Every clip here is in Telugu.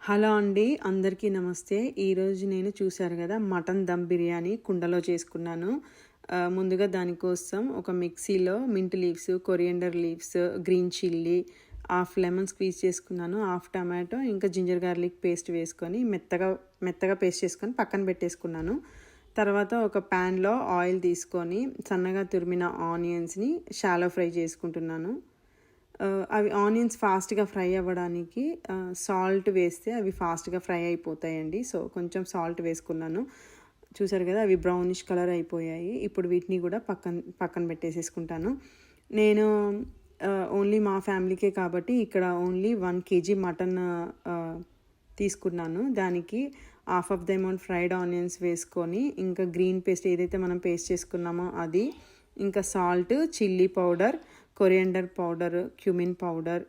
హలో అండి, అందరికీ నమస్తే. ఈరోజు నేను చూశారు కదా మటన్ దమ్ బిర్యానీ కుండలో చేసుకున్నాను. ముందుగా దానికోసం ఒక మిక్సీలో mint leaves, coriander leaves, green chilli, half lemon squeeze చేసుకున్నాను, హాఫ్ టమాటో, ఇంకా జింజర్ గార్లిక్ పేస్ట్ వేసుకొని మెత్తగా పేస్ట్ చేసుకొని పక్కన పెట్టేసుకున్నాను. తర్వాత ఒక ప్యాన్లో ఆయిల్ తీసుకొని సన్నగా తురిమిన ఆనియన్స్ని షాలో ఫ్రై చేసుకుంటున్నాను. అవి ఆనియన్స్ ఫాస్ట్గా ఫ్రై అవ్వడానికి సాల్ట్ వేస్తే అవి ఫాస్ట్గా ఫ్రై అయిపోతాయండి. సో కొంచెం సాల్ట్ వేసుకున్నాను. చూసారు కదా, అవి బ్రౌనిష్ కలర్ అయిపోయాయి. ఇప్పుడు వీటిని కూడా పక్కన పెట్టేసేసుకుంటాను. నేను ఓన్లీ మా ఫ్యామిలీకే కాబట్టి ఇక్కడ ఓన్లీ 1 kg మటన్ తీసుకున్నాను. దానికి half of the amount fried onions వేసుకొని, ఇంకా గ్రీన్ పేస్ట్ ఏదైతే మనం పేస్ట్ చేసుకున్నామో అది, ఇంకా salt, chilli powder, coriander powder, cumin powder,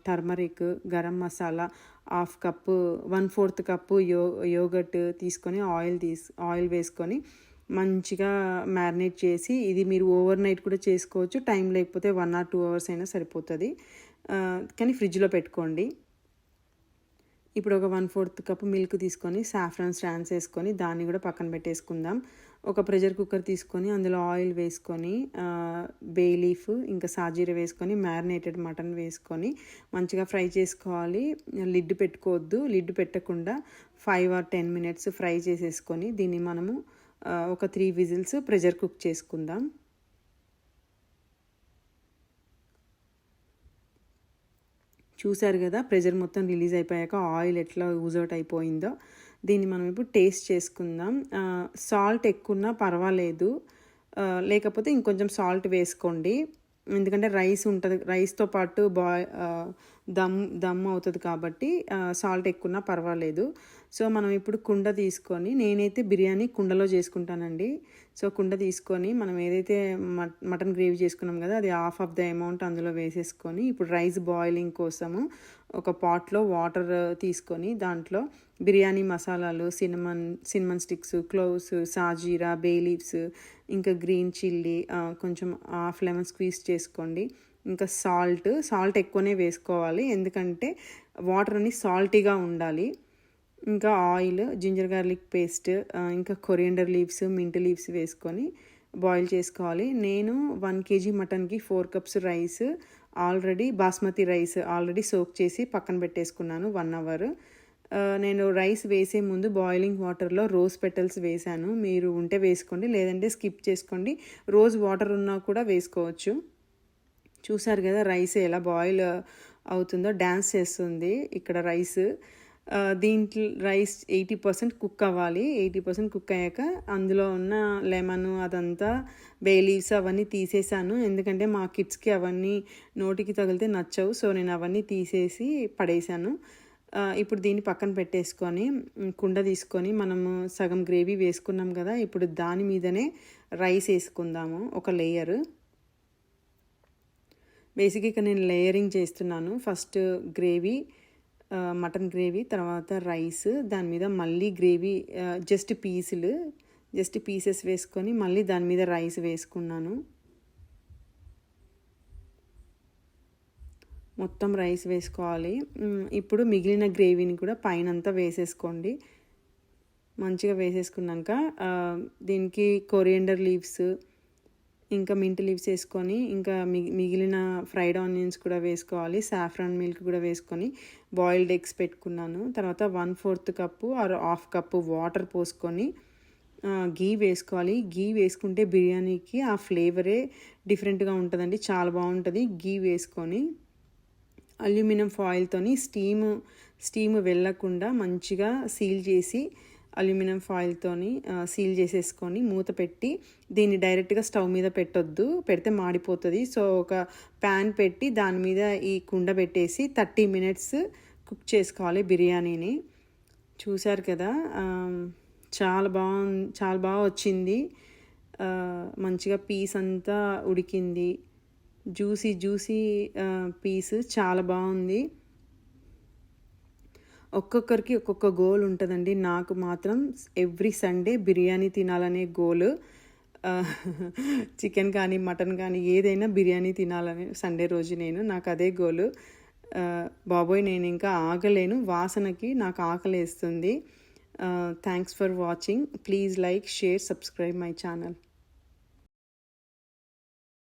turmeric, garam masala, half cup 1/4 cup yoghurt తీసుకొని ఆయిల్ వేసుకొని మంచిగా మ్యారినేట్ చేసి, ఇది మీరు ఓవర్ నైట్ కూడా చేసుకోవచ్చు. టైం లేకపోతే 1 or 2 hours అయినా సరిపోతుంది, కానీ ఫ్రిడ్జ్లో పెట్టుకోండి. ఇప్పుడు ఒక 1/4 కప్పు మిల్క్ తీసుకొని సాఫ్రాన్ స్టాండ్స్ వేసుకొని దాన్ని కూడా పక్కన పెట్టేసుకుందాం. ఒక ప్రెషర్ కుక్కర్ తీసుకొని అందులో ఆయిల్ వేసుకొని బే లీఫ్ ఇంకా సాజీర వేసుకొని మ్యారినేటెడ్ మటన్ వేసుకొని మంచిగా ఫ్రై చేసుకోవాలి. లిడ్ పెట్టుకోవద్దు. లిడ్ పెట్టకుండా 5 or 10 minutes ఫ్రై చేసేసుకొని దీన్ని మనము ఒక 3 విజిల్స్ ప్రెషర్ కుక్ చేసుకుందాం. చూసారు కదా, ప్రెషర్ మొత్తం రిలీజ్ అయిపోయాక ఆయిల్ ఎట్లా యూజ్ అవుట్ అయిపోయిందో. దీన్ని మనం ఇప్పుడు టేస్ట్ చేసుకుందాం. సాల్ట్ ఎక్కువన్నా పర్వాలేదు, లేకపోతే ఇంకొంచెం సాల్ట్ వేసుకోండి. ఎందుకంటే రైస్ ఉంటుంది, రైస్తో పాటు దమ్ అవుతుంది కాబట్టి సాల్ట్ ఎక్కువన్నా పర్వాలేదు. సో మనం ఇప్పుడు కుండ తీసుకొని, నేనైతే బిర్యానీ కుండలో చేసుకుంటానండి. సో కుండ తీసుకొని మనం ఏదైతే మటన్ గ్రేవీ చేసుకున్నాం కదా, అది హాఫ్ ఆఫ్ ద అమౌంట్ అందులో వేసేసుకొని, ఇప్పుడు రైస్ బాయిలింగ్ కోసము ఒక పాట్లో వాటర్ తీసుకొని దాంట్లో బిర్యానీ మసాలాలు, సిన్నమన్ స్టిక్స్, క్లోవ్స్, సాజీరా, బే లీవ్స్, ఇంకా గ్రీన్ చిల్లీ, కొంచెం హాఫ్ లెమన్ స్క్వీజ్ చేసుకోండి. ఇంకా సాల్ట్ ఎక్కువనే వేసుకోవాలి, ఎందుకంటే వాటర్ అని సాల్టీగా ఉండాలి. ఇంకా ఆయిల్, జింజర్ గార్లిక్ పేస్ట్, ఇంకా కొరియండర్ లీవ్స్, మింట్ లీవ్స్ వేసుకొని బాయిల్ చేసుకోవాలి. నేను 1 kg మటన్కి 4 cups rice basmati rice already soak చేసి పక్కన పెట్టేసుకున్నాను 1 hour. నేను రైస్ వేసే ముందు బాయిలింగ్ వాటర్లో రోజ్ పెటల్స్ వేసాను. మీరు ఉంటే వేసుకోండి, లేదంటే స్కిప్ చేసుకోండి. రోజ్ వాటర్ ఉన్నా కూడా వేసుకోవచ్చు. చూసారు కదా రైస్ ఎలా బాయిల్ అవుతుందో, డ్యాన్స్ చేస్తుంది ఇక్కడ రైస్. దీంట్లో రైస్ 80% కుక్ అవ్వాలి. 80% కుక్ అయ్యాక అందులో ఉన్న లెమన్ అదంతా, బే లీవ్స్ అవన్నీ తీసేసాను, ఎందుకంటే మా కిడ్స్కి అవన్నీ నోటికి తగిలితే నచ్చవు. సో నేను అవన్నీ తీసేసి పడేసాను. ఇప్పుడు దీన్ని పక్కన పెట్టేసుకొని కుండ తీసుకొని మనము సగం గ్రేవీ వేసుకున్నాం కదా, ఇప్పుడు దాని మీదనే రైస్ వేసుకుందాము ఒక లేయర్. బేసిక్గా నేను లేయరింగ్ చేస్తున్నాను. ఫస్ట్ గ్రేవీ, మటన్ గ్రేవీ, తర్వాత రైస్, దాని మీద మళ్ళీ గ్రేవీ, జస్ట్ పీసెస్ వేసుకొని మళ్ళీ దాని మీద రైస్ వేసుకున్నాను. మొత్తం రైస్ వేసుకోవాలి. ఇప్పుడు మిగిలిన గ్రేవీని కూడా పైనంతా వేసేసుకోండి. మంచిగా వేసేసుకున్నాక దీనికి కొరియండర్ లీవ్స్, ఇంకా మింట్ లీవ్స్ వేసుకొని, ఇంకా మిగిలిన ఫ్రైడ్ ఆనియన్స్ కూడా వేసుకోవాలి. సాఫ్రాన్ మిల్క్ కూడా వేసుకొని బాయిల్డ్ ఎగ్స్ పెట్టుకున్నాను. తర్వాత 1/4 cup or half cup water పోసుకొని గీ వేసుకోవాలి. గీ వేసుకుంటే బిర్యానీకి ఆ ఫ్లేవరే డిఫరెంట్గా ఉంటుందండి, చాలా బాగుంటుంది. గీ వేసుకొని అల్యూమినియం ఫాయిల్తోని స్టీమ్ వెళ్ళకుండా మంచిగా సీల్ చేసి, అల్యూమినియం ఫాయిల్తోని సీల్ చేసేసుకొని మూత పెట్టి, దీన్ని డైరెక్ట్గా స్టవ్ మీద పెట్టొద్దు, పెడితే మాడిపోతుంది. సో ఒక ప్యాన్ పెట్టి దాని మీద ఈ కుండ పెట్టేసి 30 minutes కుక్ చేసుకోవాలి బిర్యానీని. చూసారు కదా, చాలా బాగా వచ్చింది. మంచిగా పీస్ అంతా ఉడికింది, జ్యూసీ పీస్ చాలా బాగుంది. ఒక్కొక్కరికి ఒక్కొక్క గోల్ ఉంటుందండి. నాకు మాత్రం ఎవ్రీ సండే బిర్యానీ తినాలనే గోల్. చికెన్ కానీ మటన్ కానీ ఏదైనా బిర్యానీ తినాలని సండే రోజు నాకు అదే గోలు. బాబోయ్ నేను ఇంకా ఆగలేను, వాసనకి నాకు ఆకలేస్తుంది. Thanks for watching. Please like, share, subscribe my channel.